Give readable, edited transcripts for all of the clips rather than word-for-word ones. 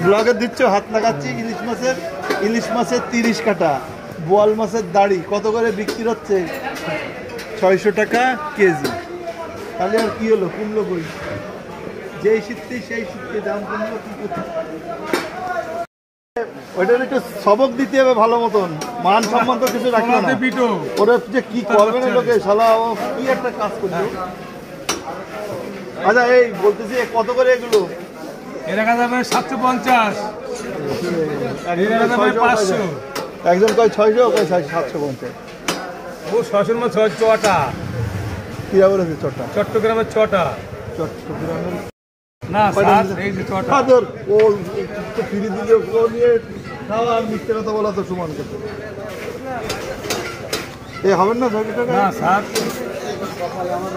ব্লগে দিচ্ছ হাত লাগাচ্ছি। ইলিশ মাছের 30 কাটা, বোয়াল মাছের দাড়ি কত করে বিক্রি হচ্ছে? 600 টাকা কেজি। তাহলে আর কি হলো, কমলো কই? যেই শীতে সেই শীতে দাম কমলো কি করতে? ওইটার একটু সবক দিতে হবে ভালো মতন, মান সম্মান তো কিছু রাখবে না। ওরা যে কি করবে না লোকে, শালা ও কি একটা কাজ করলো। আচ্ছা এই বলতেছি কত করে এগুলো? এলাকা যাবে 750, একজন কয় 600, কয় 750। ও 600 মাছ 6টা। কিরা বলেছে ছটা? চট্টগ্রামের 6টা। চট্টগ্রামের না স্যার, এই যে 6টা। ও তো ফিরে দিলে ও নিয়ে খাওয়া আর মিথ্যে কথা বলা তো সমান করতে। এ হবেন না 600 টাকা? না স্যার,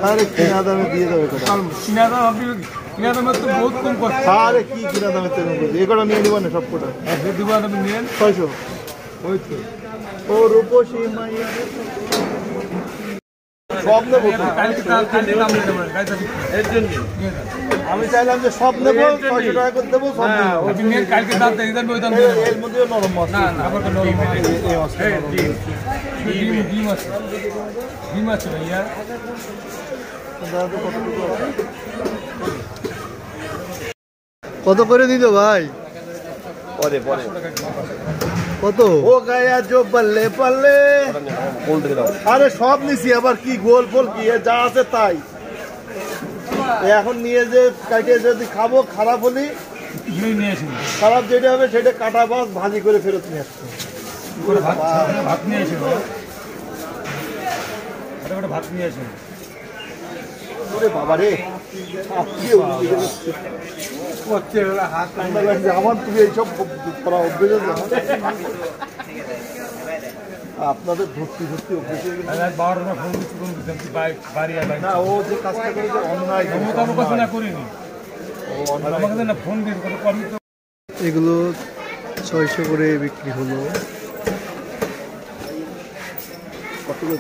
আরে কিনা দামে দিয়ে দেবে কথা। কিনা দাম আপনি কিনা দামে তো বহুত কম করছে। আরে কি কিনা দামে তেমন করছে, এ কটা নিয়ে নিব না সব কটা। দুবার আপনি নেন 600। ওই তো ও রূপসী মাইয়া সব নেবো তো। আমি চাইলাম যে সব নেবো, 600 টাকা করে দেবো, সব নেবো। আপনি নেন, কালকে দাম দিয়ে দেন, ওই দাম এর মধ্যেও নরম মাছ। না না, আবার তো নরম মাছ। ডিম আছে, ডিম আছে ভাইয়া। কত করে দিল ভাই? পরে কত? ও গায়া জো বললে পারলে আরে সব নিছি, আবার কি গোল ফোল কি যা আছে তাই। এখন নিয়ে যে কাটে যদি খাবো, খারাপ হলি খারাপ যেটা হবে সেটা কাটা মাছ ভাজি করে ফেরত নিয়ে আসছে। ভাত নিয়ে আসেন, ভাত নিয়ে আসেন। বাবা রে আমার, তুমি এইসব করা অভ্যেস আছে আপনাদের? ভর্তি অভ্যেস না, ও যে কাজটা করেছে অন্যায় করিনি। এগুলো 600 করে বিক্রি হলো। কত করে?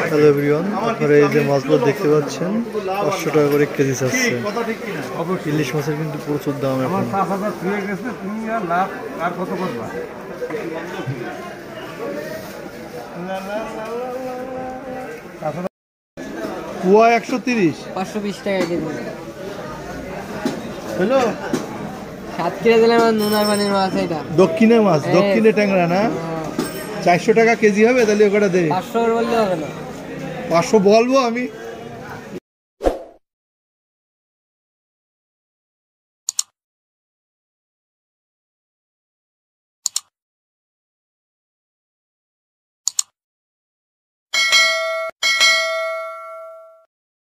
হ্যালো এভরিওয়ান, আপনারা এই যে মাছগুলো দেখতে পাচ্ছেন 500 টাকা করে কেজি চাচ্ছে। ইলিশ মাছের কিন্তু প্রচুর দাম এখন। কুয়া 130, 520 টাকা কেজি। হ্যালো 7 কেজি দিলে নুনার পানির মাছ। এটা দক্ষিণে মাছ, দক্ষিণে ট্যাংরা না? 400 টাকা কেজি হবে, তাহলে ওটা দে। 500 বললে হবে না? 500 বলবো আমি।